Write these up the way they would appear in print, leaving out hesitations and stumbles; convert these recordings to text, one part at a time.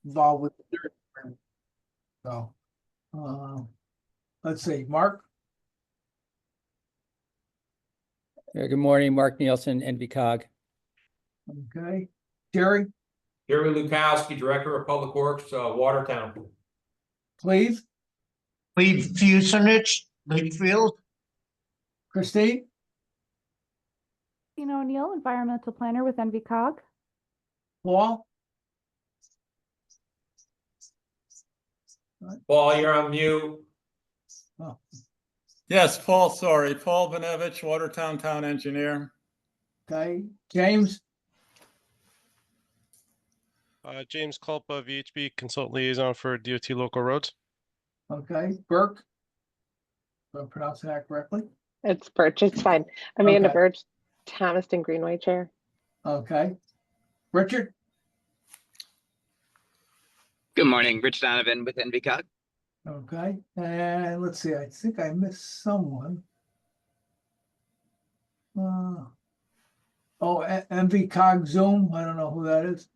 involved with the steering committee. So, let's see, Mark. Good morning, Mark Nielsen, NVCOG. Okay, Jerry, Jerry Lukowski, Director of Public Works, Watertown. please. Lee Fusenich, Litchfield. Christine, O'Neill, Environmental Planner with NVCOG. Paul, Paul, you're on mute. Yes, Paul, sorry. Paul Benevich, Watertown Town Engineer. okay, James, James Kulpa, VHB Consultant Liaison for DOT Local Roads. okay, Burke. If I'm pronouncing that correctly. It's Birch. It's fine. Amanda Okay. Birch, Thomaston Greenway Chair. Okay, Richard, Good morning, Rich Donovan with NVCOG. okay, and let's see, I think I missed someone. MVCOG Zoom, I don't know who that is.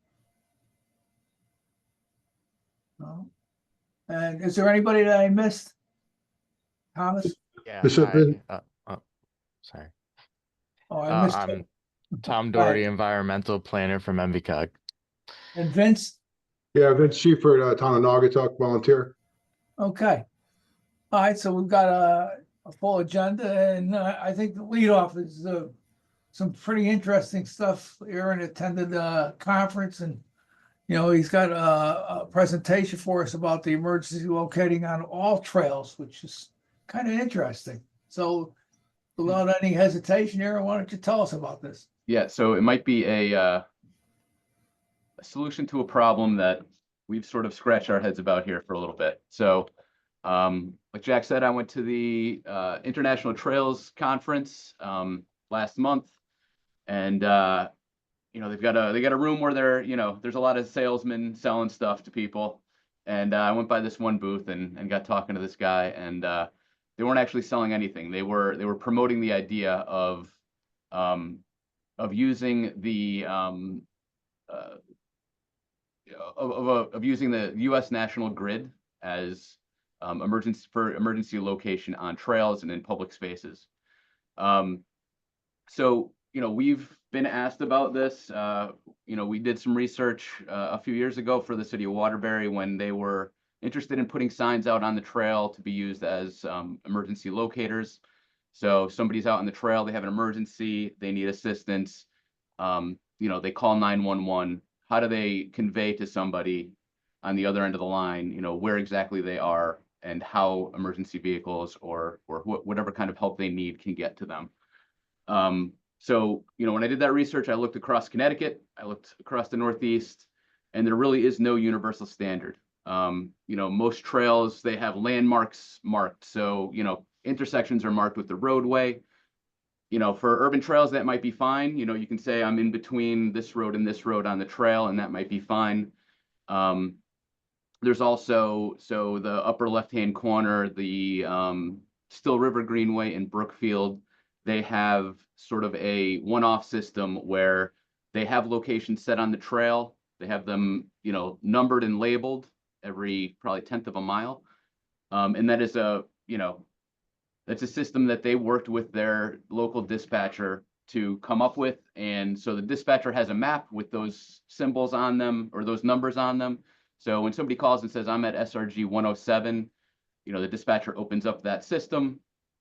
No. And is there anybody that I missed? Thomas? Yeah. This has been- Sorry. Oh, I missed. I'm Tom Doherty, Environmental Planner from NVCOG. And Vince? Yeah, Vince Sheaford, Town of Naugatuck, volunteer. Okay. All right, so we've got a full agenda, and I think the leadoff is some pretty interesting stuff. Aaron attended the conference, and he's got a presentation for us about the emergency locating on all trails, which is kind of interesting. So without any hesitation, Aaron, why don't you tell us about this? Yeah, so it might be a solution to a problem that we've sort of scratched our heads about here for a little bit. So, like Jack said, I went to the International Trails Conference last month, and they got a room where there's a lot of salesmen selling stuff to people, and I went by this one booth and got talking to this guy, and they weren't actually selling anything. They were promoting the idea of using the using the U.S. national grid as emergency location on trails and in public spaces. So we've been asked about this. We did some research a few years ago for the city of Waterbury when they were interested in putting signs out on the trail to be used as emergency locators. So if somebody's out on the trail, they have an emergency, they need assistance, they call 911. How do they convey to somebody on the other end of the line, where exactly they are and how emergency vehicles or whatever kind of help they need can get to them? So, when I did that research, I looked across Connecticut, I looked across the Northeast, and there really is no universal standard. Most trails, they have landmarks marked. So, intersections are marked with the roadway. For urban trails, that might be fine. You can say I'm in between this road and this road on the trail, and that might be fine. There's also, so the upper left-hand corner, the Still River Greenway in Brookfield, they have sort of a one-off system where they have locations set on the trail. They have them, numbered and labeled every probably 1/10 of a mile. And that is that's a system that they worked with their local dispatcher to come up with. And so the dispatcher has a map with those symbols on them or those numbers on them. So when somebody calls and says, I'm at SRG 107, the dispatcher opens up that system,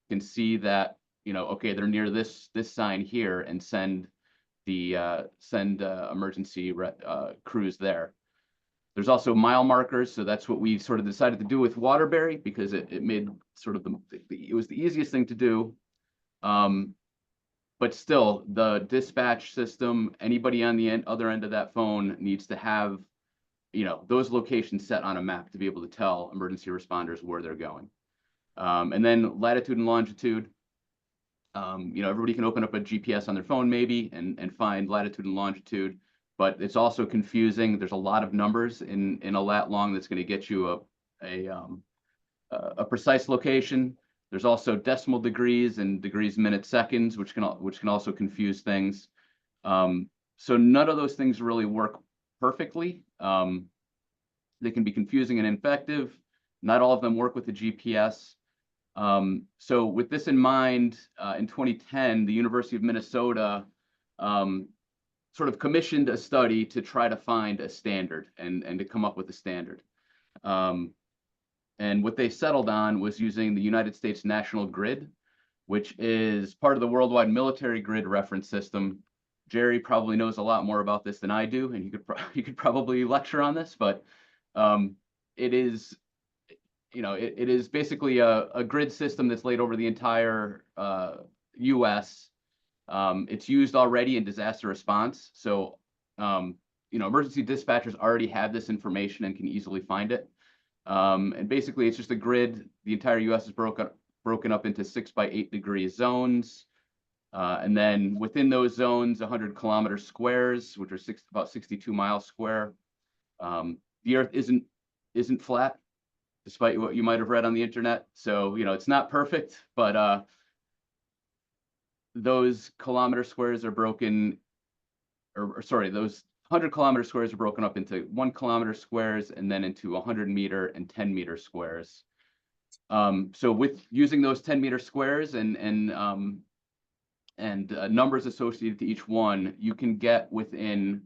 can see that, okay, they're near this sign here, and send emergency crews there. There's also mile markers, so that's what we sort of decided to do with Waterbury, because it made sort of it was the easiest thing to do. But still, the dispatch system, anybody on the other end of that phone needs to have, those locations set on a map to be able to tell emergency responders where they're going. And then latitude and longitude. Everybody can open up a GPS on their phone maybe and find latitude and longitude. But it's also confusing. There's a lot of numbers in a lat long that's going to get you a precise location. There's also decimal degrees and degrees, minutes, seconds, which can also confuse things. So none of those things really work perfectly. They can be confusing and ineffective. Not all of them work with the GPS. So with this in mind, in 2010, the University of Minnesota sort of commissioned a study to try to find a standard and to come up with a standard. And what they settled on was using the United States National Grid, which is part of the Worldwide Military Grid Reference System. Jerry probably knows a lot more about this than I do, and he could probably lecture on this, but it is, it is basically a grid system that's laid over the entire U.S. It's used already in disaster response, so emergency dispatchers already have this information and can easily find it. And basically, it's just a grid. The entire U.S. is broken up into 6 by 8 degree zones. And then within those zones, 100 kilometer squares, which are about 62 miles square. The Earth isn't flat, despite what you might have read on the internet. So, it's not perfect, but those kilometer squares are broken, or sorry, those 100 kilometer squares are broken up into 1 kilometer squares and then into 100 meter and 10 meter squares. So with using those 10 meter squares and numbers associated to each one, you can get within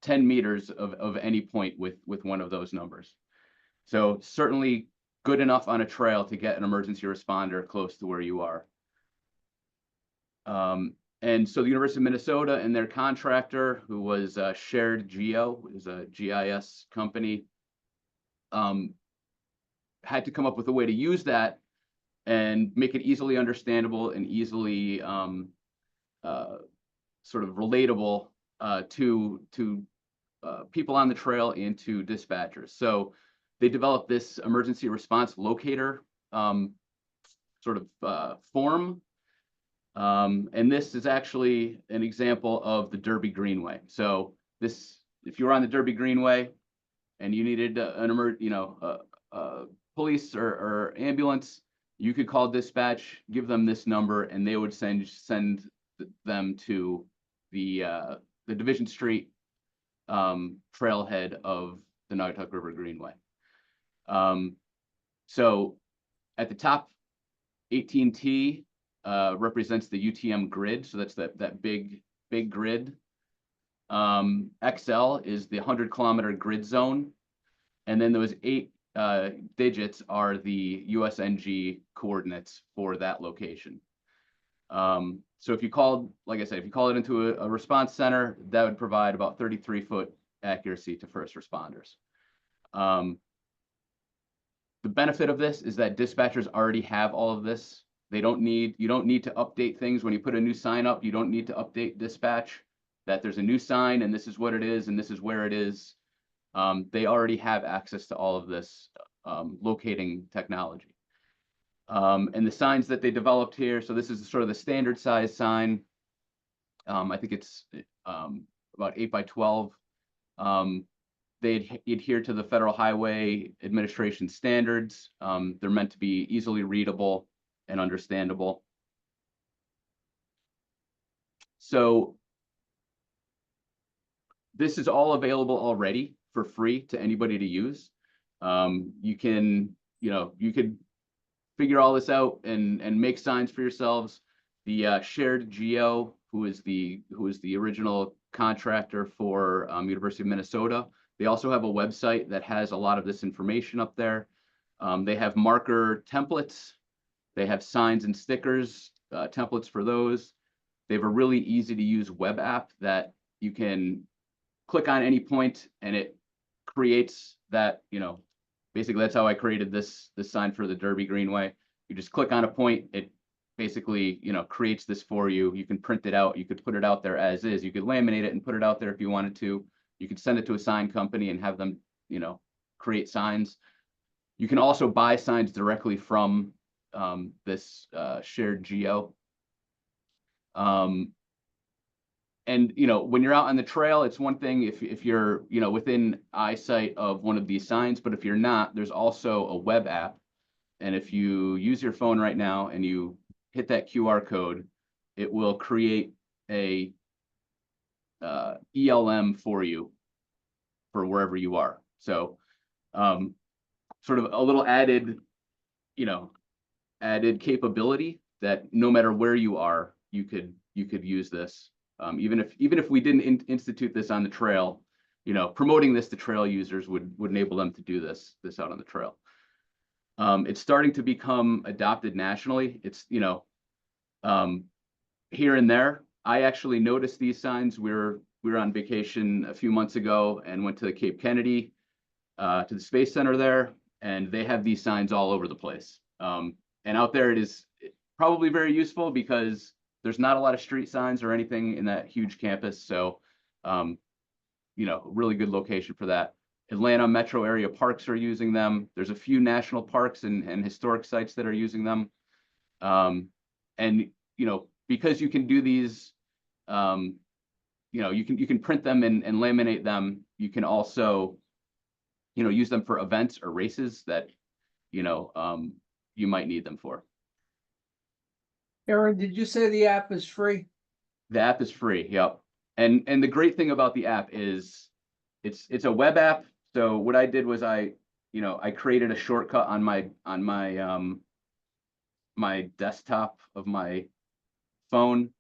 10 meters of any point with one of those numbers. So certainly good enough on a trail to get an emergency responder close to where you are. And so the University of Minnesota and their contractor, who was Shared Geo, is a GIS company, had to come up with a way to use that and make it easily understandable and easily sort of relatable to people on the and to dispatchers. So they developed this emergency response locator sort of form. And this is actually an example of the Derby Greenway. So this, if you were on the Derby Greenway and you needed an police or ambulance, you could call dispatch, give them this number, and they would send them to the Division Street trailhead of the Naugatuck River Greenway. So at the top, AT&T represents the UTM grid, so that's that big grid. XL is the 100 kilometer grid zone, and then those 8 digits are the USNG coordinates for that location. So if you called, like I said, if you call it into a response center, that would provide about 33-foot accuracy to first responders. The benefit of this is that dispatchers already have all of this. You don't need to update things. When you put a new sign up, you don't need to update dispatch that there's a new sign and this is what it is and this is where it is. They already have access to all of this locating technology. And the signs that they developed here, so this is sort of the standard size sign. I think it's about 8 by 12. They adhere to the Federal Highway Administration standards. They're meant to be easily readable and understandable. So this is all available already for free to anybody to use. You could figure all this out and make signs for yourselves. The Shared Geo, who is the original contractor for University of Minnesota, they also have a website that has a lot of this information up there. They have marker templates. They have signs and stickers, templates for those. They have a really easy to use web app that you can click on any point and it creates that, basically that's how I created this sign for the Derby Greenway. You just click on a point, it basically, creates this for you. You can print it out. You could put it out there as is. You could laminate it and put it out there if you wanted to. You could send it to a sign company and have them, create signs. You can also buy signs directly from this Shared Geo. And when you're out on the trail, it's one thing if you're within eyesight of one of these signs, but if you're not, there's also a web app. And if you use your phone right now and you hit that QR code, it will create a ELM for you for wherever you are. So sort of a little added, added capability that no matter where you are, you could use this. Even if we didn't institute this on the trail, promoting this to trail users would enable them to do this out on the trail. It's starting to become adopted nationally. It's, here and there. I actually noticed these signs. We were on vacation a few months ago and went to Cape Kennedy, to the Space Center there, and they have these signs all over the place. And out there, it is probably very useful because there's not a lot of street signs or anything in that huge campus. So, really good location for that. Atlanta metro area parks are using them. There's a few national parks and historic sites that are using them. And, because you can do these, you can print them and laminate them. You can also, use them for events or races that, you might need them for. Aaron, did you say the app is free? The app is free. Yep. And the great thing about the app is it's a web app. So what I did was I created a shortcut on my desktop of my phone.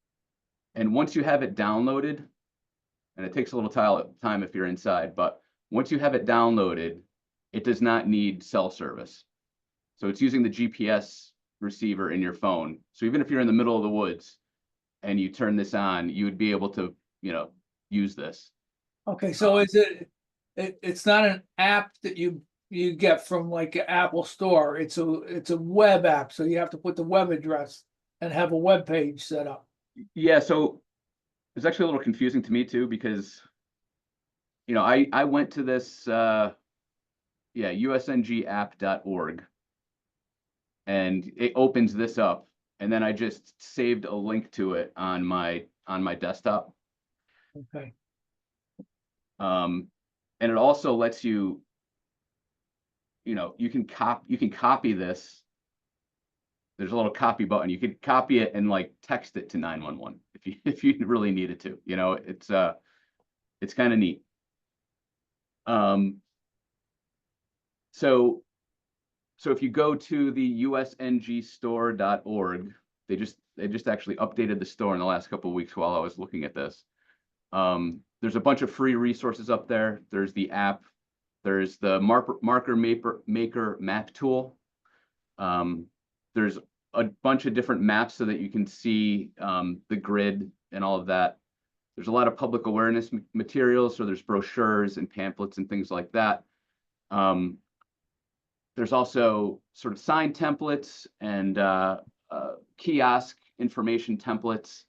And once you have it downloaded, and it takes a little time if you're inside, but once you have it downloaded, it does not need cell service. So it's using the GPS receiver in your phone. So even if you're in the middle of the woods and you turn this on, you would be able to, use this. Okay, so is it's not an app that you get from like an Apple store. It's a web app. So you have to put the web address and have a web page set up. Yeah, so it's actually a little confusing to me too, because I went to this usngapp.org, and it opens this up, and then I just saved a link to it on my desktop. Okay. And it also lets you, you can copy this. There's a little copy button. You could copy it and like text it to 911 if you really needed to. It's kind of neat. So if you go to the usngstore.org, they just actually updated the store in the last couple of weeks while I was looking at this. There's a bunch of free resources up there. There's the app. There's the marker maker map tool. There's a bunch of different maps so that you can see the grid and all of that. There's a lot of public awareness materials. So there's brochures and pamphlets and things like that. There's also sort of sign templates and kiosk information templates.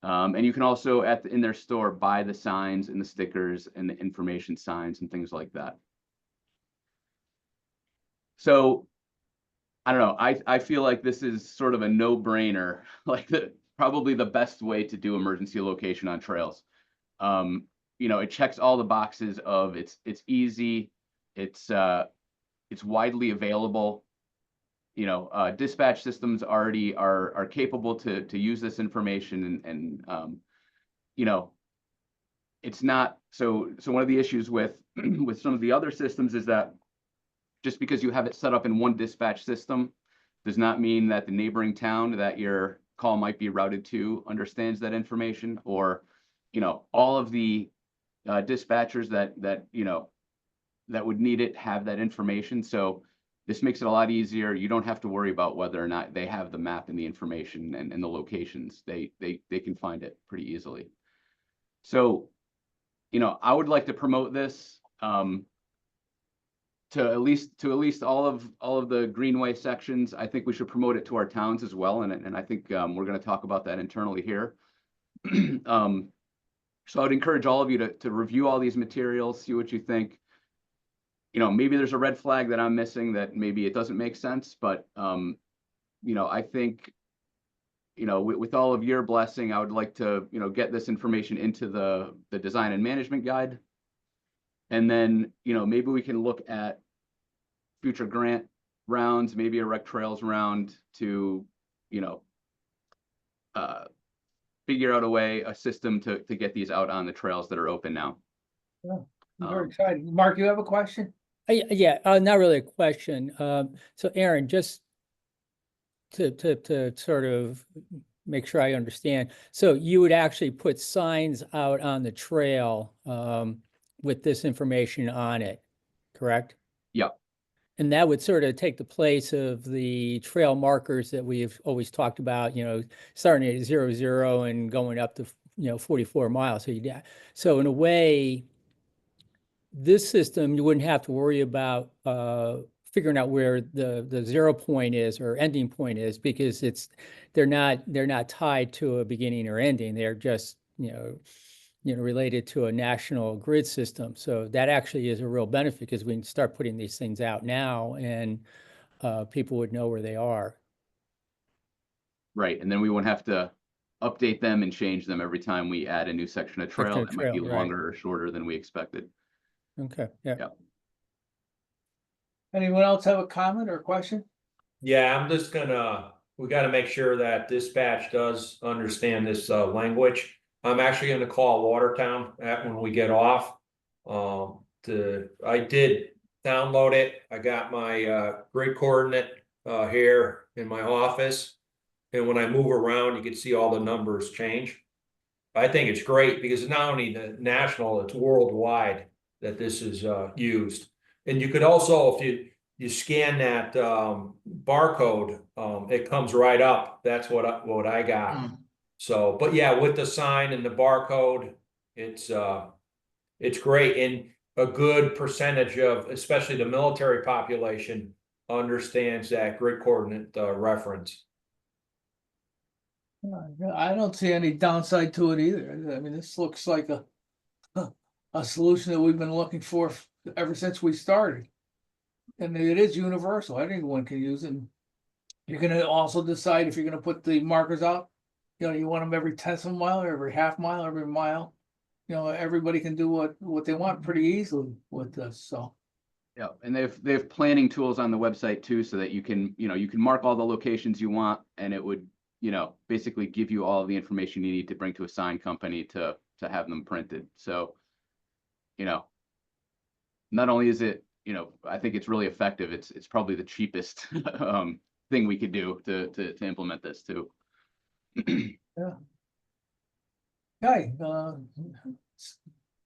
And you can also in their store buy the signs and the stickers and the information signs and things like that. So I don't know. I feel like this is sort of a no-brainer, like probably the best way to do emergency location on trails. It checks all the boxes of it's easy, it's widely available. Dispatch systems already are capable to use this information, and it's not so one of the issues with some of the other systems is that just because you have it set up in one dispatch system does not mean that the neighboring town that your call might be routed to understands that information, or all of the dispatchers that would need it have that information. So this makes it a lot easier. You don't have to worry about whether or not they have the map and the information and the locations. They can find it pretty easily. So, I would like to promote this to at least all of the Greenway sections. I think we should promote it to our towns as well, and I think we're going to talk about that internally here. So I would encourage all of you to review all these materials, see what you think. Maybe there's a red flag that I'm missing, that maybe it doesn't make sense, but I think with all of your blessing, I would like to get this information into the design and management guide. And then, maybe we can look at future grant rounds, maybe a rec trails round to, figure out a system to get these out on the trails that are open now. Yeah, I'm very excited. Mark, you have a question? Yeah, not really a question. So Aaron, just to sort of make sure I understand. So you would actually put signs out on the trail with this information on it, correct? Yep. And that would sort of take the place of the trail markers that we've always talked about, starting at 00 and going up to, 44 miles. So in a way, this system, you wouldn't have to worry about figuring out where the 0 point is or ending point is, because they're not tied to a beginning or ending. They're just, related to a national grid system. So that actually is a real benefit, because we can start putting these things out now and people would know where they are. Right, and then we won't have to update them and change them every time we add a new section of trail that might be right. longer or shorter than we expected. Okay, yeah. Yeah. Anyone else have a comment or question? Yeah, I'm just we gotta make sure that dispatch does understand this language. I'm actually gonna call Watertown when we get off. I did download it. I got my grid coordinate here in my office. And when I move around, you can see all the numbers change. I think it's great because it's not only the national, it's worldwide that this is used. And you could also, if you scan that barcode, it comes right up. That's what I got. So, but yeah, with the sign and the barcode, it's great. And a good percentage of, especially the military population, understands that grid coordinate reference. I don't see any downside to it either. I mean, this looks like a solution that we've been looking for ever since we started. And it is universal. Anyone can use it. You're gonna also decide if you're gonna put the markers out. You want them every 10th of a mile, or every half mile, every mile. Everybody can do what they want pretty easily with this, so. Yeah, and they have planning tools on the website too, so that you can mark all the locations you want, and it would, basically give you all the information you need to bring to a sign company to have them printed. So, not only is it, I think it's really effective. It's probably the cheapest thing we could do to implement this too. Yeah. Okay,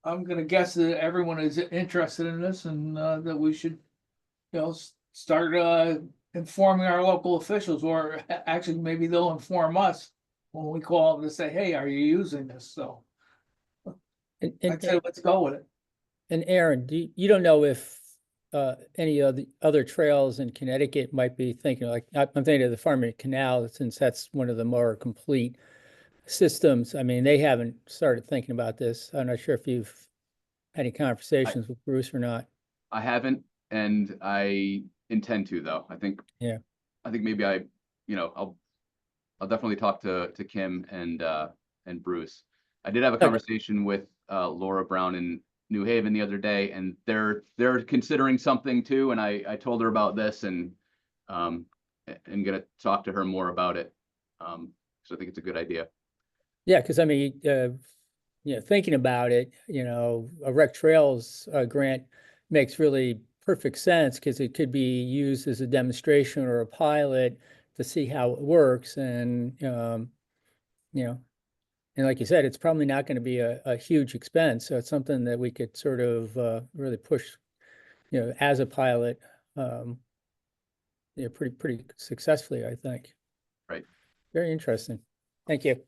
I'm gonna guess that everyone is interested in this, and that we should, start informing our local officials, or actually maybe they'll inform us when we call them to say, hey, are you using this? So I'd say let's go with it. And Aaron, you don't know if any of the other trails in Connecticut might be thinking, like, I'm thinking of the Farmington Canal, since that's one of the more complete systems. I mean, they haven't started thinking about this. I'm not sure if you've had any conversations with Bruce or not. I haven't, and I intend to, though. I think maybe I'll definitely talk to Kim and Bruce. I did have a conversation with Laura Brown in New Haven the other day, and they're considering something too. And I told her about this, and gonna talk to her more about it. So I think it's a good idea. Yeah, because I mean, thinking about it, a rec trails grant makes really perfect sense, because it could be used as a demonstration or a pilot to see how it works. And, and like you said, it's probably not going to be a huge expense. So it's something that we could sort of really push, as a pilot, pretty successfully, I think. Right. Very interesting. Thank you.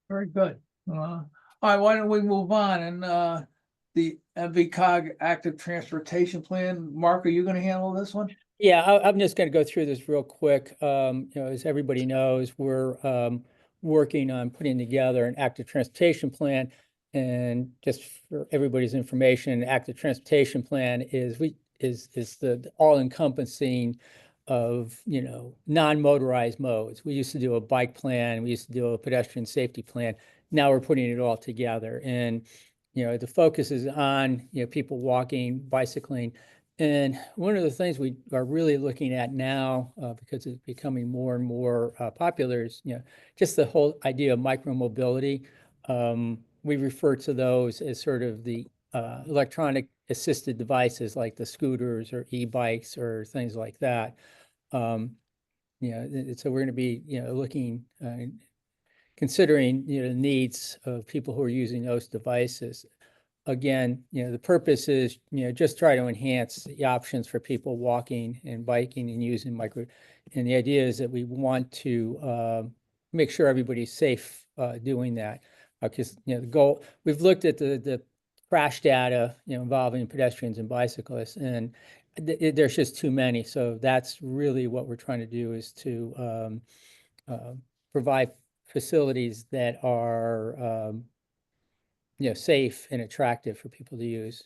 Very good. All right, why don't we move on? And the NVCOG active transportation plan. Mark, are you going to handle this one? Yeah, I'm just going to go through this real quick. As everybody knows, we're working on putting together an active transportation plan. And just for everybody's information, active transportation plan is the all-encompassing of non-motorized modes. We used to do a bike plan, we used to do a pedestrian safety plan. Now we're putting it all together, and the focus is on people walking, bicycling. And one of the things we are really looking at now, because it's becoming more and more popular, is just the whole idea of micromobility. We refer to those as sort of the electronic assisted devices like the scooters or e-bikes or things like that. So we're going to be, looking, considering, the needs of people who are using those devices. Again, the purpose is, just try to enhance the options for people walking and biking and using micro. And the idea is that we want to make sure everybody's safe doing that. Because, the goal, we've looked at the crash data, involving pedestrians and bicyclists, and there's just too many. So that's really what we're trying to do, is to provide facilities that are safe and attractive for people to use.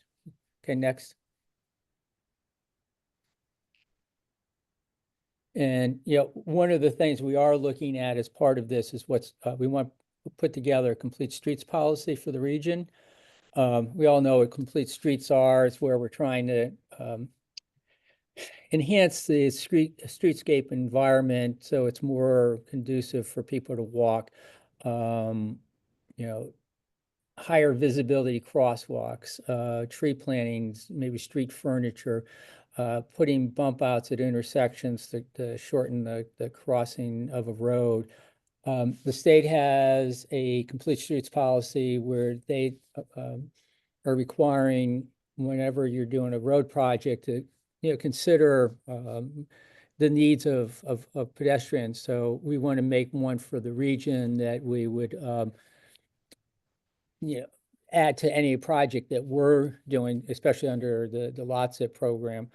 Okay, next. And, one of the things we are looking at as part of this is we want to put together a complete streets policy for the region. We all know what complete streets are. It's where we're trying to enhance the streetscape environment so it's more conducive for people to walk. Higher visibility crosswalks, tree plantings, maybe street furniture, putting bump outs at intersections to shorten the crossing of a road. The state has a complete streets policy where they are requiring, whenever you're doing a road project, to consider the needs of pedestrians. So we want to make one for the region that we would add to any project that we're doing, especially under the LOTSIP program.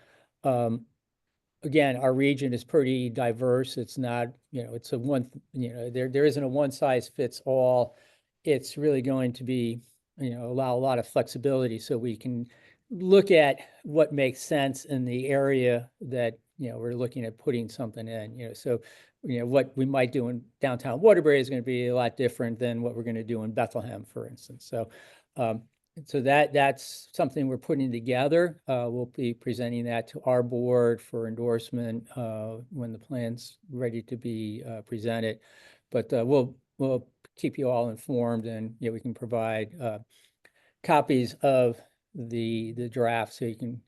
Again, our region is pretty diverse. It's not, it's a one, there isn't a one size fits all. It's really going to be, allow a lot of flexibility so we can look at what makes sense in the area that, we're looking at putting something in, so, what we might do in downtown Waterbury is going to be a lot different than what we're going to do in Bethlehem, for instance. So, that's something we're putting together. We'll be presenting that to our board for endorsement when the plan's ready to be presented. But we'll keep you all informed, and we can provide copies of the draft so you can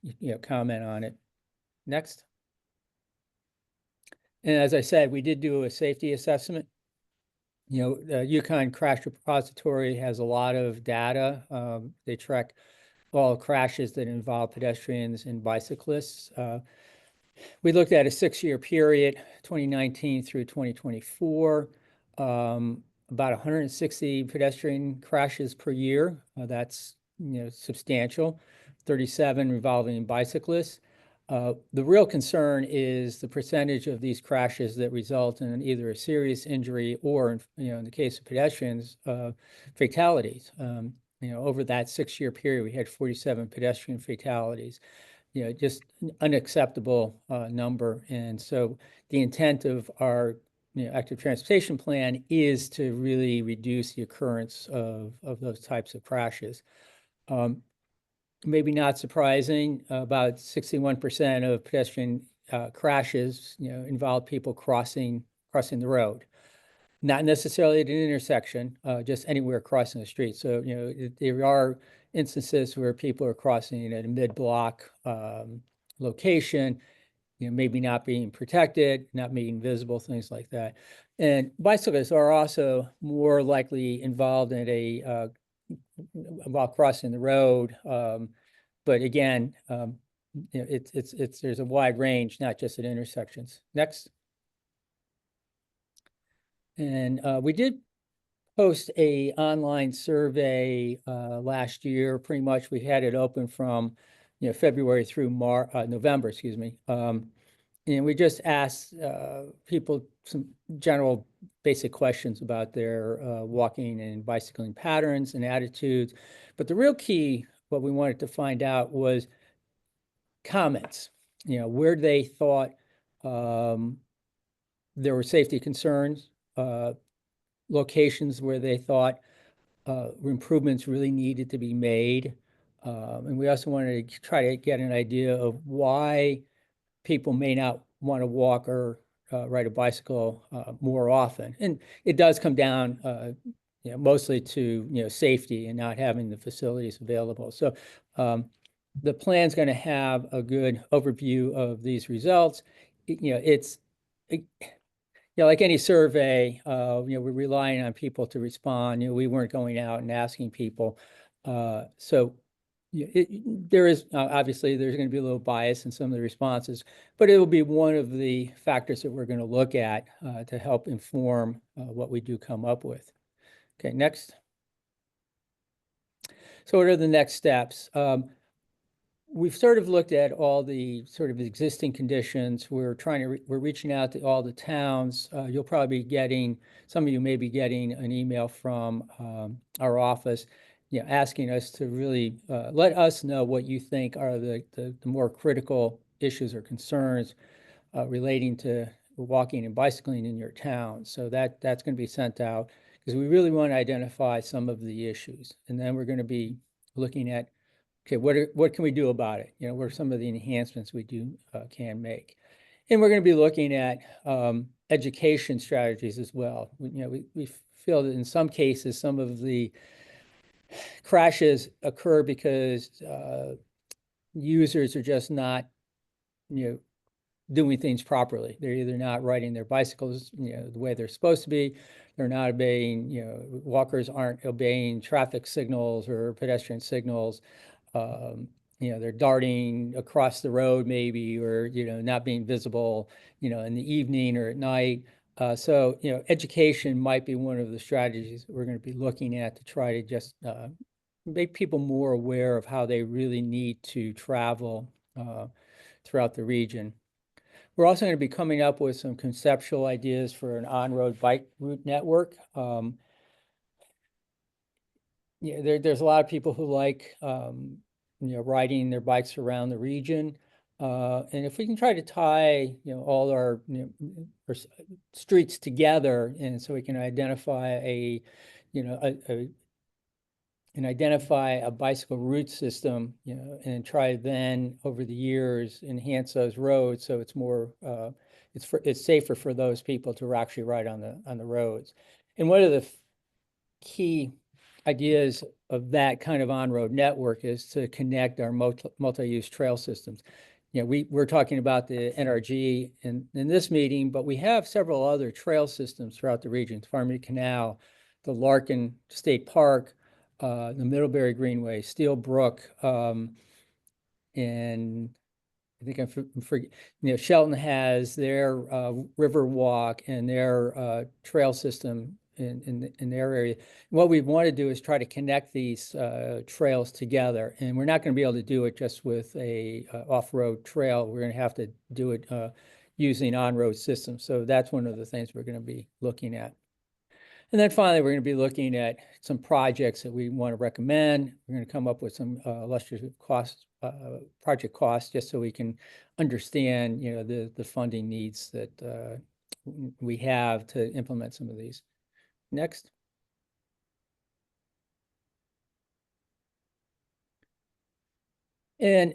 comment on it. Next. And as I said, we did do a safety assessment. The Yukon Crash Repository has a lot of data. They track all crashes that involve pedestrians and bicyclists. We looked at a 6-year period, 2019 through 2024, about 160 pedestrian crashes per year. That's substantial. 37 involving bicyclists. The real concern is the percentage of these crashes that result in either a serious injury or, in the case of pedestrians, fatalities. Over that 6-year period, we had 47 pedestrian fatalities. Just an unacceptable number. And so the intent of our active transportation plan is to really reduce the occurrence of those types of crashes. Maybe not surprising, about 61% of pedestrian crashes, involve people crossing the road, not necessarily at an intersection, just anywhere crossing the street. So, there are instances where people are crossing at a mid-block location, maybe not being protected, not being visible, things like that. And bicyclists are also more likely involved in while crossing the road. But again, there's a wide range, not just at intersections. Next. And we did post a online survey last year. Pretty much we had it open from February through November, excuse me. And we just asked people some general basic questions about their walking and bicycling patterns and attitudes. But the real key, what we wanted to find out, was comments, where they thought there were safety concerns, locations where they thought improvements really needed to be made. And we also wanted to try to get an idea of why people may not want to walk or ride a bicycle more often. And it does come down, mostly to, safety and not having the facilities available. So the plan's going to have a good overview of these results. Like any survey, we're relying on people to respond. We weren't going out and asking people. So there is, obviously, there's going to be a little bias in some of the responses, but it will be one of the factors that we're going to look at to help inform what we do come up with. Okay, next. So what are the next steps? We've sort of looked at all the sort of existing conditions. We're reaching out to all the towns. You'll probably be getting, some of you may be getting an email from our office, asking us to really let us know what you think are the more critical issues or concerns relating to walking and bicycling in your town. So that's going to be sent out because we really want to identify some of the issues. And then we're going to be looking at, okay, what can we do about it? What are some of the enhancements we can make? And we're going to be looking at education strategies as well. We feel that in some cases, some of the crashes occur because users are just not, doing things properly. They're either not riding their bicycles, the way they're supposed to be. They're not obeying, walkers aren't obeying traffic signals or pedestrian signals. They're darting across the road maybe, or, not being visible, in the evening or at night. So, education might be one of the strategies that we're going to be looking at to try to just make people more aware of how they really need to travel throughout the region. We're also going to be coming up with some conceptual ideas for an on-road bike route network. There's a lot of people who like, riding their bikes around the region. And if we can try to tie, all our, our streets together, and so we can identify a bicycle route system, and try then over the years enhance those roads so it's more it's safer for those people to actually ride on the roads. And one of the key ideas of that kind of on-road network is to connect our multi-use trail systems. We're talking about the NRG in this meeting, but we have several other trail systems throughout the region: Farmington Canal, the Larkin State Park, the Middlebury Greenway, Steel Brook, and I think I'm forgetting, Shelton has their river walk and their trail system in their area. What we want to do is try to connect these trails together, and we're not going to be able to do it just with a off-road trail. We're going to have to do it using on-road systems. So that's one of the things we're going to be looking at. And then finally, we're going to be looking at some projects that we want to recommend. We're going to come up with some illustrative project costs, just so we can understand, the funding needs that we have to implement some of these. Next. And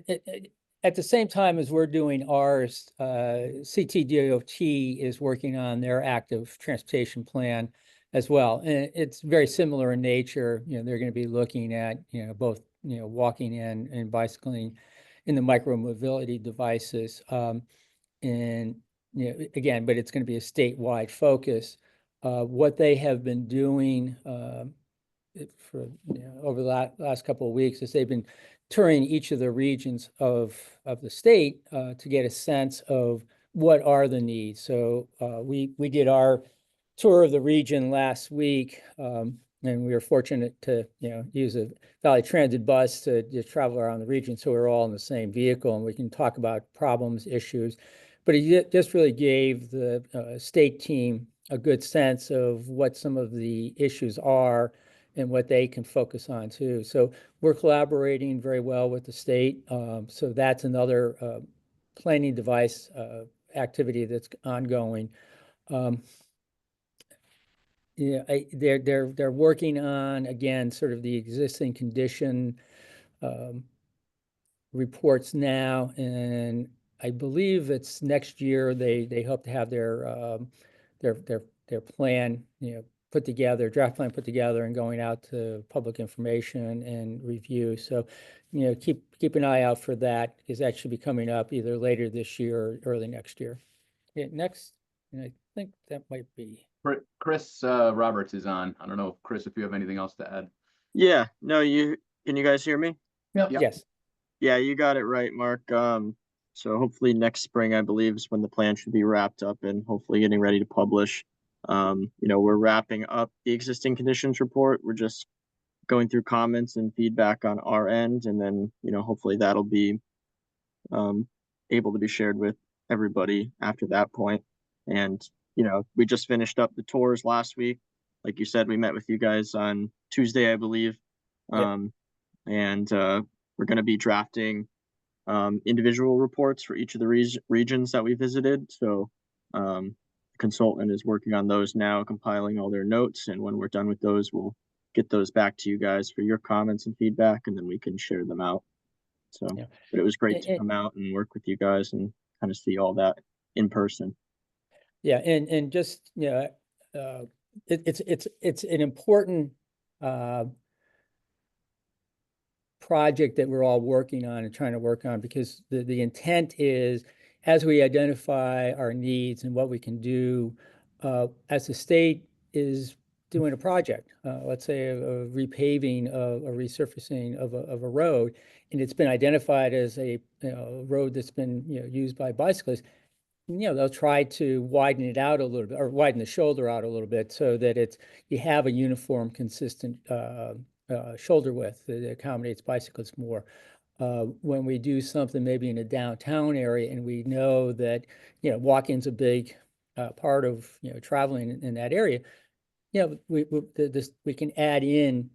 at the same time as we're doing ours, CTDOT is working on their active transportation plan as well. And it's very similar in nature. They're going to be looking at, both, walking and bicycling in the micro-mobility devices. And, again, but it's going to be a statewide focus. What they have been doing for over the last couple of weeks is they've been touring each of the regions of the state to get a sense of what are the needs. So we did our tour of the region last week, and we were fortunate to use a Valley Transit bus to just travel around the region, so we're all in the same vehicle and we can talk about problems, issues. But it just really gave the state team a good sense of what some of the issues are and what they can focus on too. So we're collaborating very well with the state. So that's another planning device activity that's ongoing. They're working on, again, sort of the existing condition reports now, and I believe it's next year they hope to have their plan put together, draft plan put together and going out to public information and review. So, keep an eye out for that, because that should be coming up either later this year or early next year. Yeah, next, and I think that might be. Chris Roberts is on. I don't know, Chris, if you have anything else to add. Yeah, no, can you guys hear me? Yep. Yes. Yeah, you got it right, Mark. So hopefully next spring, I believe, is when the plan should be wrapped up and hopefully getting ready to publish. We're wrapping up the existing conditions report. We're just going through comments and feedback on our end, and then, hopefully that'll be able to be shared with everybody after that point. And, we just finished up the tours last week. Like you said, we met with you guys on Tuesday, I believe. Yep. We're going to be drafting individual reports for each of the regions that we visited. So the consultant is working on those now, compiling all their notes. And when we're done with those, we'll get those back to you guys for your comments and feedback, and then we can share them out. So, Yeah. But it was great to come out and work with you guys and kind of see all that in person. Yeah, and just, it's an important project that we're all working on and trying to work on, because the intent is, as we identify our needs and what we can do, as the state is doing a project, let's say a repaving, a resurfacing of a road, and it's been identified as a road that's been used by bicyclists, they'll try to widen it out a little bit, or widen the shoulder out a little bit, so that you have a uniform, consistent shoulder width that accommodates bicyclists more. When we do something maybe in a downtown area, and we know that walking's a big part of traveling in that area, we can add in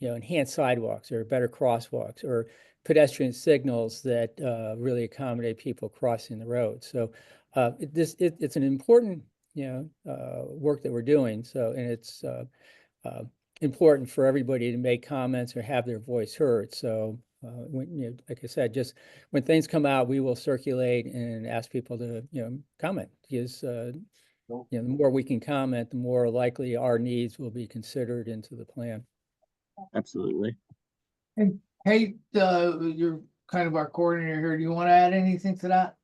enhanced sidewalks or better crosswalks or pedestrian signals that really accommodate people crossing the road. So it's an important work that we're doing. So, and it's important for everybody to make comments or have their voice heard. So like I said, just when things come out, we will circulate and ask people to comment, because the more we can comment, the more likely our needs will be considered into the plan. Absolutely. And Kate, you're kind of our coordinator here. Do you want to add anything to that?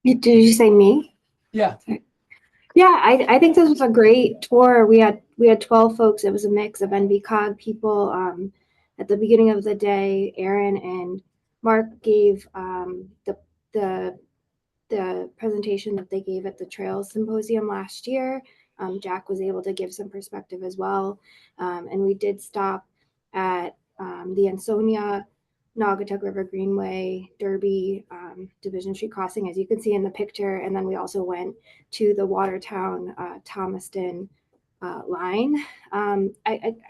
Did you say me? Yeah. Yeah, I think this was a great tour. We had 12 folks. It was a mix of NVCOG people. At the beginning of the day, Aaron and Mark gave the presentation that they gave at the Trails Symposium last year. Jack was able to give some perspective as well. And we did stop at the Ansonia, Naugatuck River Greenway, Derby, Division Street Crossing, as you can see in the picture. And then we also went to the Watertown, Thomaston line. I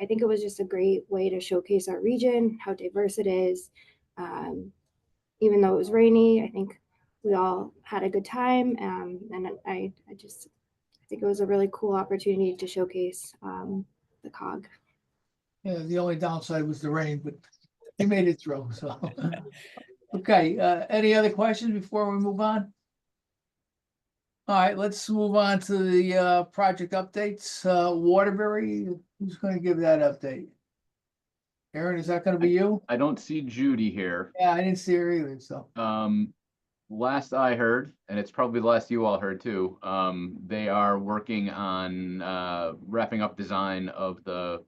think it was just a great way to showcase our region, how diverse it is. Even though it was rainy, I think we all had a good time. And I think it was a really cool opportunity to showcase the COG. Yeah, the only downside was the rain, but he made it through, so. Okay, any other questions before we move on? All right, let's move on to the project updates. Waterbury, who's going to give that update? Aaron, is that going to be you? I don't see Judy here. Yeah, I didn't see her either, so. Last I heard, and it's probably the last you all heard too, they are working on wrapping up design of the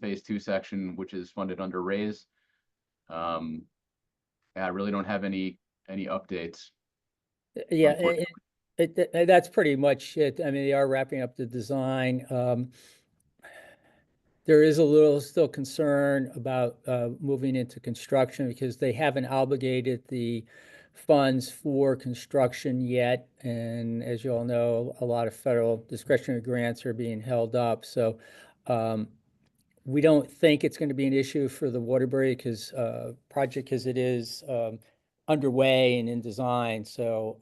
phase 2 section, which is funded under RAISE. I really don't have any updates. Yeah, that's pretty much it. I mean, they are wrapping up the design. There is a little still concern about moving into construction, because they haven't obligated the funds for construction yet. And as you all know, a lot of federal discretionary grants are being held up. So we don't think it's going to be an issue for the Waterbury project, because it is underway and in design. So,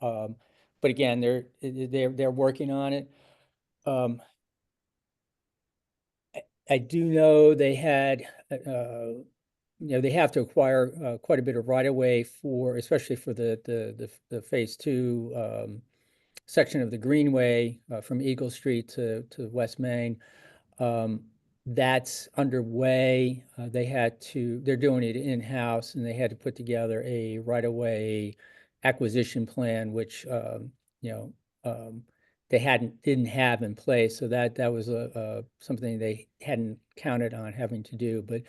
but again, they're working on it. I do know they had, they have to acquire quite a bit of right of way especially for the phase 2 section of the Greenway from Eagle Street to West Main. That's underway. They're doing it in-house, and they had to put together a right-of-way acquisition plan, which, they didn't have in place. So that was something they hadn't counted on having to do, but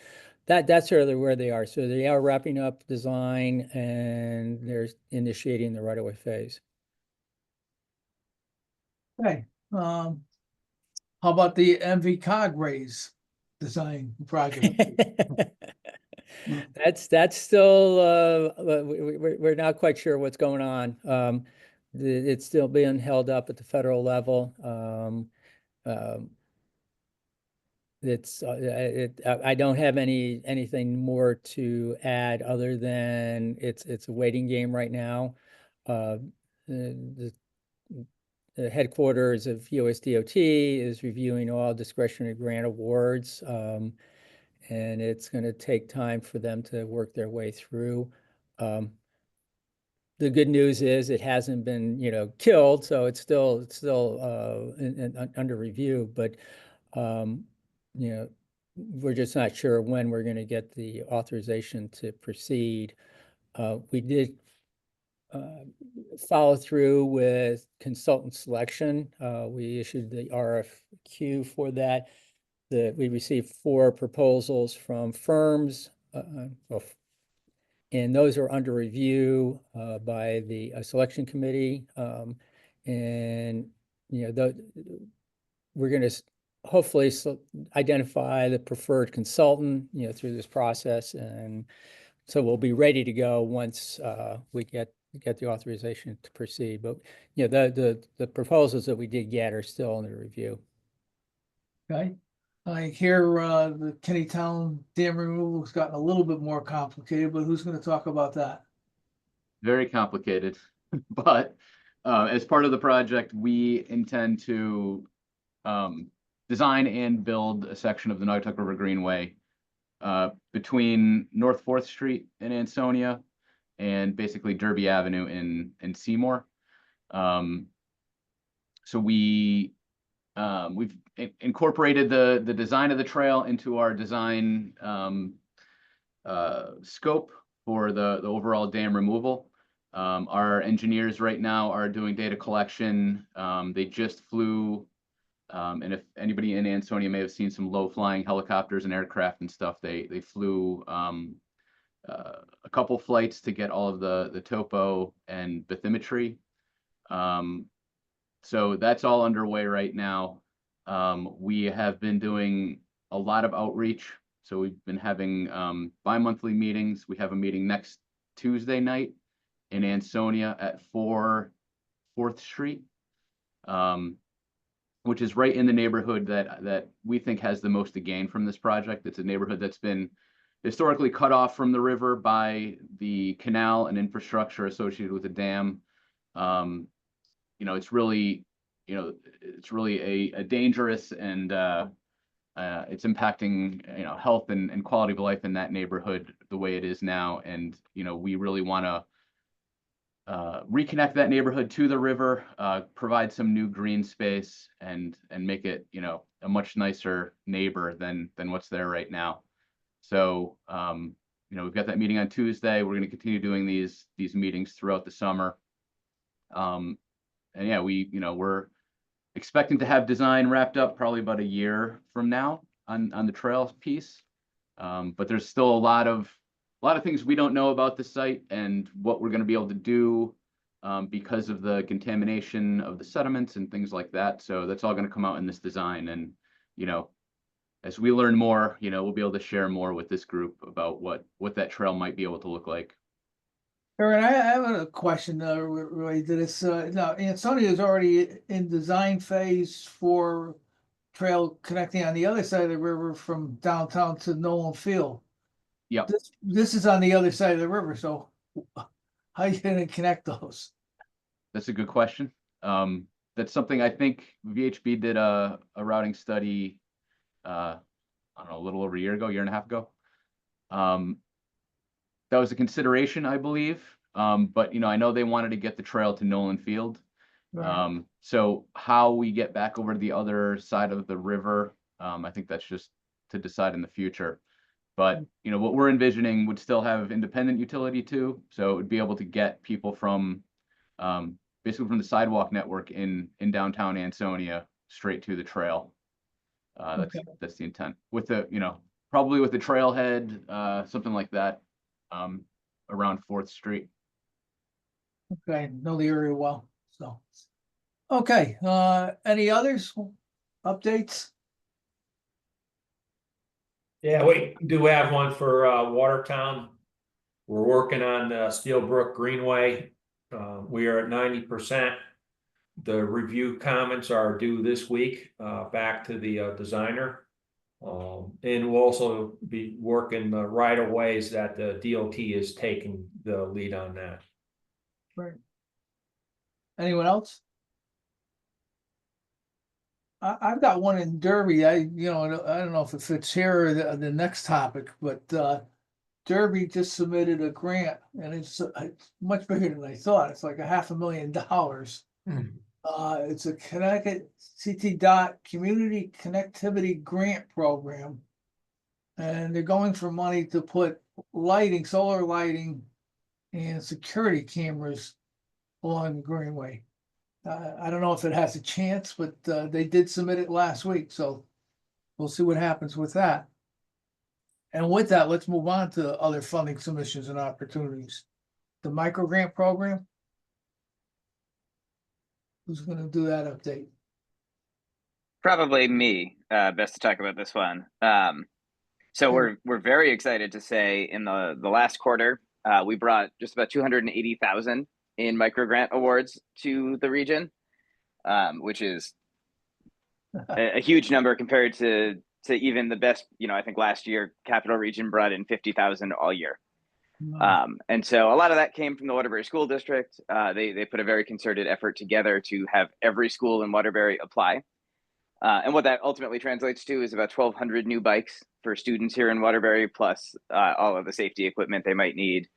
that's sort of where they are. So they are wrapping up design and they're initiating the right-of-way phase. Okay, how about the NVCOG raise design project? That's still, we're not quite sure what's going on. It's still being held up at the federal level. I don't have anything more to add other than it's a waiting game right now. The headquarters of USDOT is reviewing all discretionary grant awards. And it's going to take time for them to work their way through. The good news is it hasn't been, killed, so it's still under review. But we're just not sure when we're going to get the authorization to proceed. We did follow through with consultant selection. We issued the RFQ for that. We received 4 proposals from firms, and those are under review by the selection committee. And we're going to hopefully identify the preferred consultant, through this process, and so we'll be ready to go once we get the authorization to proceed. But the proposals that we did get are still under review. Okay. I hear the Kennytown dam removal has gotten a little bit more complicated, but who's going to talk about that? Very complicated, but as part of the project, we intend to design and build a section of the Naugatuck River Greenway between North 4th Street in Ansonia and basically Derby Avenue in Seymour. So we've incorporated the design of the trail into our design scope for the overall dam removal. Our engineers right now are doing data collection. They just flew, and if anybody in Ansonia may have seen some low-flying helicopters and aircraft and stuff, they flew a couple flights to get all of the topo and bathymetry. So that's all underway right now. We have been doing a lot of outreach. So we've been having bi-monthly meetings. We have a meeting next Tuesday night in Ansonia at 4 4th Street, which is right in the neighborhood that we think has the most to gain from this project. It's a neighborhood that's been historically cut off from the river by the canal and infrastructure associated with the dam. It's really, a dangerous and it's impacting, health and quality of life in that neighborhood the way it is now. And, we really want to reconnect that neighborhood to the river, provide some new green space and make it, a much nicer neighbor than what's there right now. So, we've got that meeting on Tuesday. We're going to continue doing these meetings throughout the summer. And yeah, we're expecting to have design wrapped up probably about a year from now on the trail piece. But there's still a lot of things we don't know about the site and what we're going to be able to do because of the contamination of the sediments and things like that. So that's all going to come out in this design. And, as we learn more, we'll be able to share more with this group about what that trail might be able to look like. Aaron, I have a question related to this. Now, Ansonia is already in design phase for trail connecting on the other side of the river from downtown to Nolan Field. Yep. This is on the other side of the river, so how are you going to connect those? That's a good question. That's something I think VHB did a routing study, I don't know, a little over a year and a half ago. That was a consideration, I believe. But I know they wanted to get the trail to Nolan Field. Right. So how we get back over to the other side of the river, I think that's just to decide in the future. But, you know, what we're envisioning would still have independent utility too. So it would be able to get people from, basically from the sidewalk network in downtown Ansonia straight to the trail. That's the intent with the, you know, probably with the trailhead, something like that, around 4th Street. Okay, know the area well, so. Okay, any others? Updates? Yeah, we do have one for Watertown. We're working on Steelbrook Greenway. We are at 90%. The review comments are due this week back to the designer. And we'll also be working the right of ways that the DOT is taking the lead on that. Right. Anyone else? I've got one in Derby. I don't know if it fits here or the next topic, but Derby just submitted a grant and it's much bigger than I thought. It's like $500,000. It's a Connecticut CT Community Connectivity Grant Program. And they're going for money to put lighting, solar lighting and security cameras on Greenway. I don't know if it has a chance, but they did submit it last week, so we'll see what happens with that. And with that, let's move on to other funding submissions and opportunities. The micro grant program. Who's going to do that update? Probably me. Best to talk about this one. So we're very excited to say in the last quarter, we brought just about 280,000 in micro grant awards to the region, which is a huge number compared to even the best. You know, I think last year Capital Region brought in 50,000 all year. And so a lot of that came from the Waterbury School District. They put a very concerted effort together to have every school in Waterbury apply. And what that ultimately translates to is about 1,200 new bikes for students here in Waterbury, plus all of the safety equipment they might need.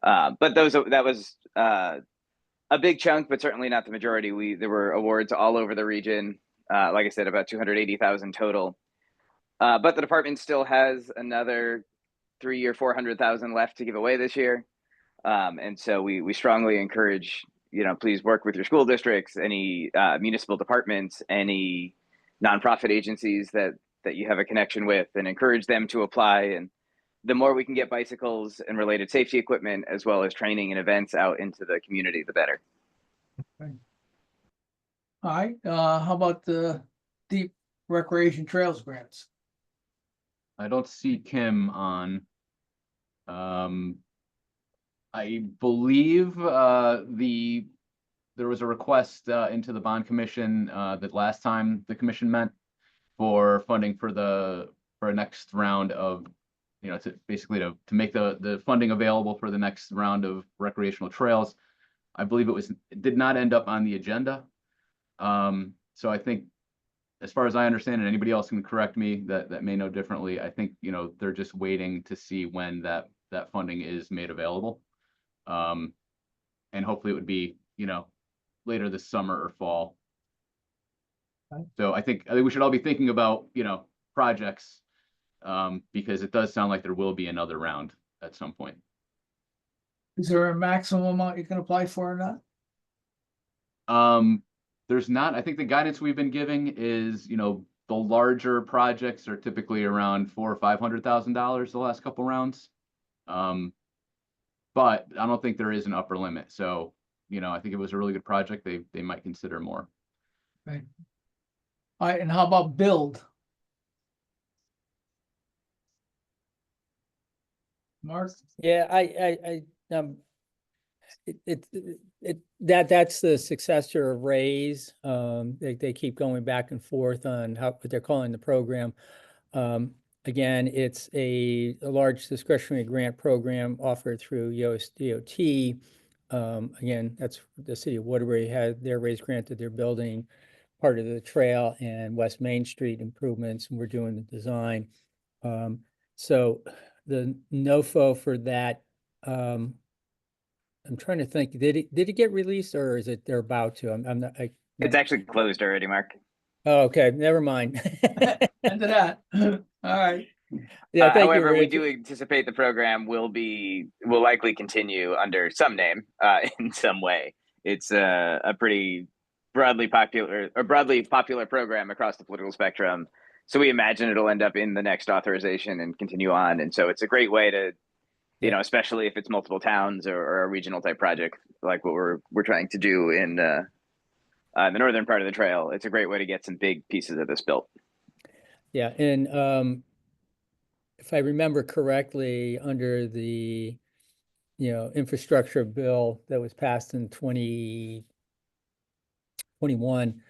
But that was a big chunk, but certainly not the majority. There were awards all over the region. Like I said, about 280,000 total. But the department still has another 300,000 or 400,000 left to give away this year. And so we strongly encourage, please work with your school districts, any municipal departments, any nonprofit agencies that you have a connection with, and encourage them to apply. And the more we can get bicycles and related safety equipment, as well as training and events out into the community, the better. Okay. All right, how about the deep recreation trails grants? I don't see Kim on. I believe there was a request into the bond commission that last time the commission met for funding for a next round of, to basically to make the funding available for the next round of recreational trails. I believe it did not end up on the agenda. So I think, as far as I understand it, anybody else can correct me that may know differently. I think, they're just waiting to see when that funding is made available. And hopefully it would be, later this summer or fall. Okay. So I think we should all be thinking about, projects, because it does sound like there will be another round at some point. Is there a maximum amount you can apply for or not? There's not. I think the guidance we've been giving is, the larger projects are typically around $400,000 or $500,000 the last couple rounds. But I don't think there is an upper limit. So, I think it was a really good project. They might consider more. Right. All right, and how about build? Mark? Yeah, that's the successor of Raise. They keep going back and forth on what they're calling the program. Again, it's a large discretionary grant program offered through US DOT. Again, that's the city of Waterbury had their Raise grant that they're building part of the trail and West Main Street improvements, and we're doing the design. So the NOFO for that I'm trying to think, did it get released or is it they're about to? I'm not, It's actually closed already, Mark. oh, okay, never mind. End of that. All right. Yeah, thank you, However, we Rich. do anticipate the program will likely continue under some name in some way. It's a pretty broadly popular program across the political spectrum. So we imagine it'll end up in the next authorization and continue on. And so it's a great way to, especially if it's multiple towns or a regional type project like what we're trying to do in the northern part of the trail. It's a great way to get some big pieces of this built. Yeah, and if I remember correctly, under the infrastructure bill that was passed in 2021,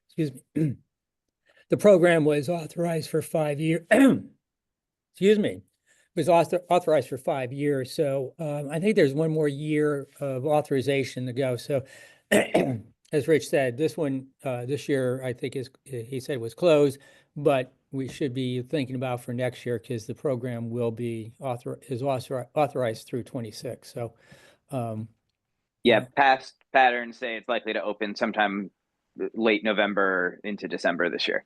excuse me, the program was authorized for 5 years. Excuse me, was authorized for 5 years. So I think there's one more year of authorization to go. So as Rich said, this one this year, I think he said was closed, but we should be thinking about for next year because the program will be authorized through 26. So past patterns say it's likely to open sometime late November into December this year.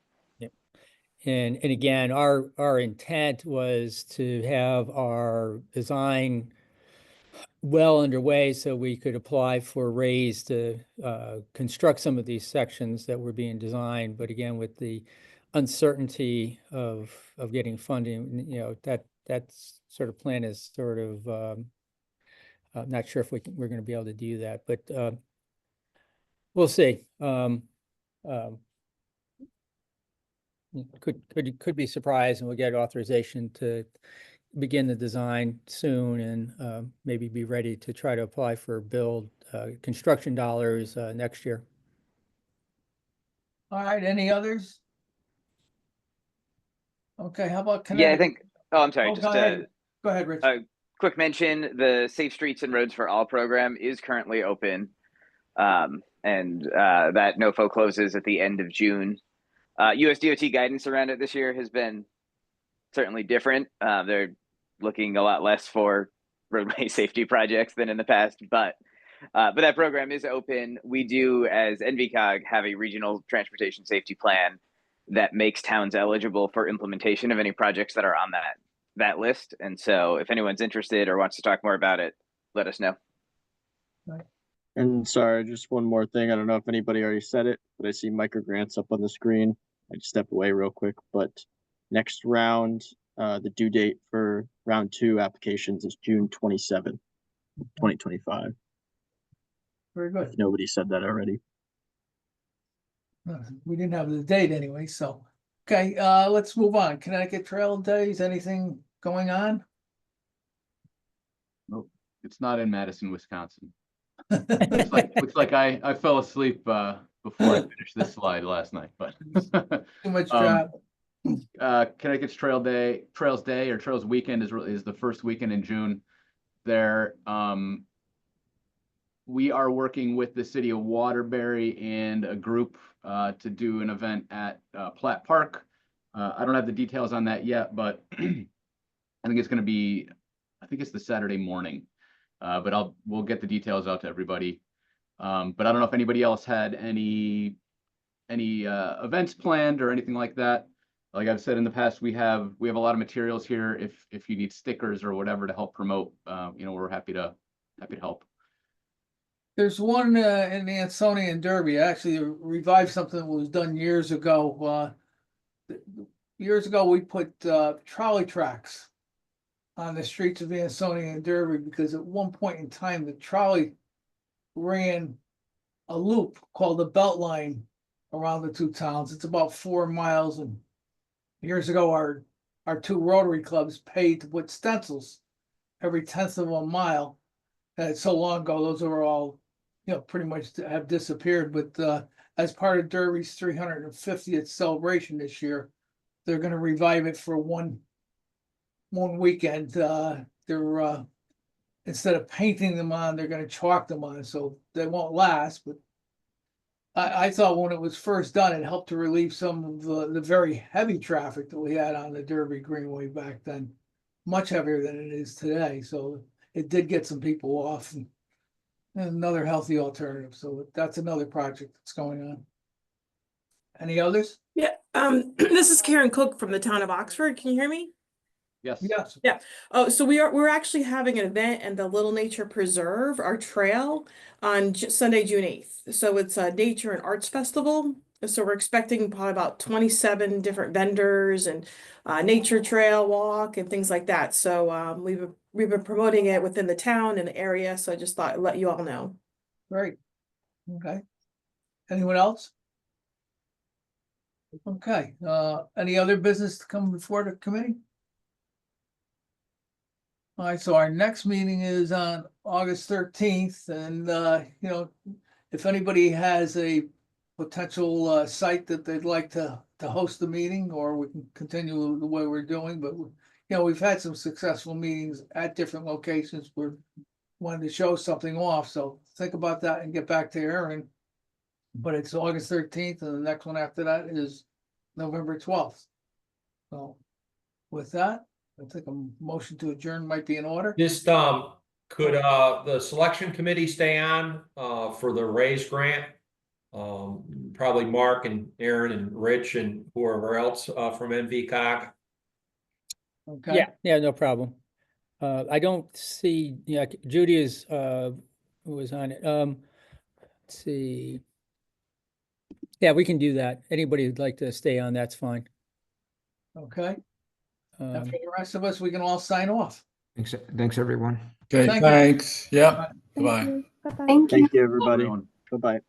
And again, our intent was to have our design well underway so we could apply for raise to construct some of these sections that were being designed. But again, with the uncertainty of getting funding, that sort of plan is sort of I'm not sure if we're going to be able to do that, but we'll see. Could be surprised, and we'll get authorization to begin the design soon, and maybe be ready to try to apply for build construction dollars next year. All right, any others? Okay, how about Yeah, I Connecticut? think. Oh, I'm sorry. Oh, Just go ahead, Rich. a quick mention: the Safe Streets and Roads for All program is currently open, and that NOFO closes at the end of June. US DOT guidance around it this year has been certainly different. They're looking a lot less for roadway safety projects than in the past, but that program is open. We do, as NVCOG, have a regional transportation safety plan that makes towns eligible for implementation of any projects that are on that list. And so if anyone's interested or wants to talk more about it, let us know. And sorry, just one more thing. I don't know if anybody already said it, but I see microgrants up on the screen. I'd step away real quick, but next round, the due date for round 2 applications is June 27th, 2025. Very good. If nobody said that already. We didn't have the date anyway, so. Okay, let's move on. Connecticut Trail Days, anything going on? Nope, it's not in Madison, Wisconsin. Looks like I fell asleep before I finished this slide last night, but Too much travel. Connecticut's Trails Day or Trails Weekend is the first weekend in June. There, we are working with the city of Waterbury and a group to do an event at Platt Park. I don't have the details on that yet, but I think it's going to be, I think it's the Saturday morning. But we'll get the details out to everybody. But I don't know if anybody else had any events planned or anything like that. Like I've said in the past, we have a lot of materials here. If you need stickers or whatever to help promote, we're happy to help. There's one in the Ansonia and Derby. I actually revived something that was done years ago. Years ago, we put trolley tracks on the streets of Ansonia and Derby because at one point in time, the trolley ran a loop called the Beltline around the two towns. It's about 4 miles, and years ago, our 2 Rotary clubs paid to put stencils every 1/10 of a mile. And so long ago, those are all, pretty much have disappeared. But as part of Derby's 350th celebration this year, they're going to revive it for one weekend. They're instead of painting them on, they're going to chalk them on, so they won't last. But I thought when it was first done, it helped to relieve some of the very heavy traffic that we had on the Derby Greenway back then, much heavier than it is today. So it did get some people off and another healthy alternative. So that's another project that's going on. Any others? Yeah, this is Karen Cook from the town of Oxford. Can you hear me? Yes. Yes. Yeah. Oh, so we're actually having an event in the Little Nature Preserve, our trail, on Sunday, June 8th. So it's a nature and arts festival. So we're expecting probably about 27 different vendors and nature trail walk and things like that. So we've been promoting it within the town and the area. So I just thought I'd let you all know. Great. Okay. Anyone else? Okay, any other business to come before the committee? All right, so our next meeting is on August 13th, and you know, if anybody has a potential site that they'd like to host the meeting, or we can continue the way we're doing, but you know, we've had some successful meetings at different locations. We're wanting to show something off, so think about that and get back to Aaron. But it's August 13th, and the next one after that is November 12th. So with that, I think a motion to adjourn might be in order. Just, could, the selection committee stay on, for the raise grant? Probably Mark and Aaron and Rich and whoever else, from NVCOG. Okay. Yeah, no problem. I don't see, yeah, Judy is, was on it. Let's see. Yeah, we can do that. Anybody who'd like to stay on, that's fine. Okay. And for the rest of us, we can all sign off. Thanks, everyone. Okay, Thank you. thanks. Yep. Bye. Bye-bye. Bye-bye. Thank you. Thank you, everybody. Bye-bye.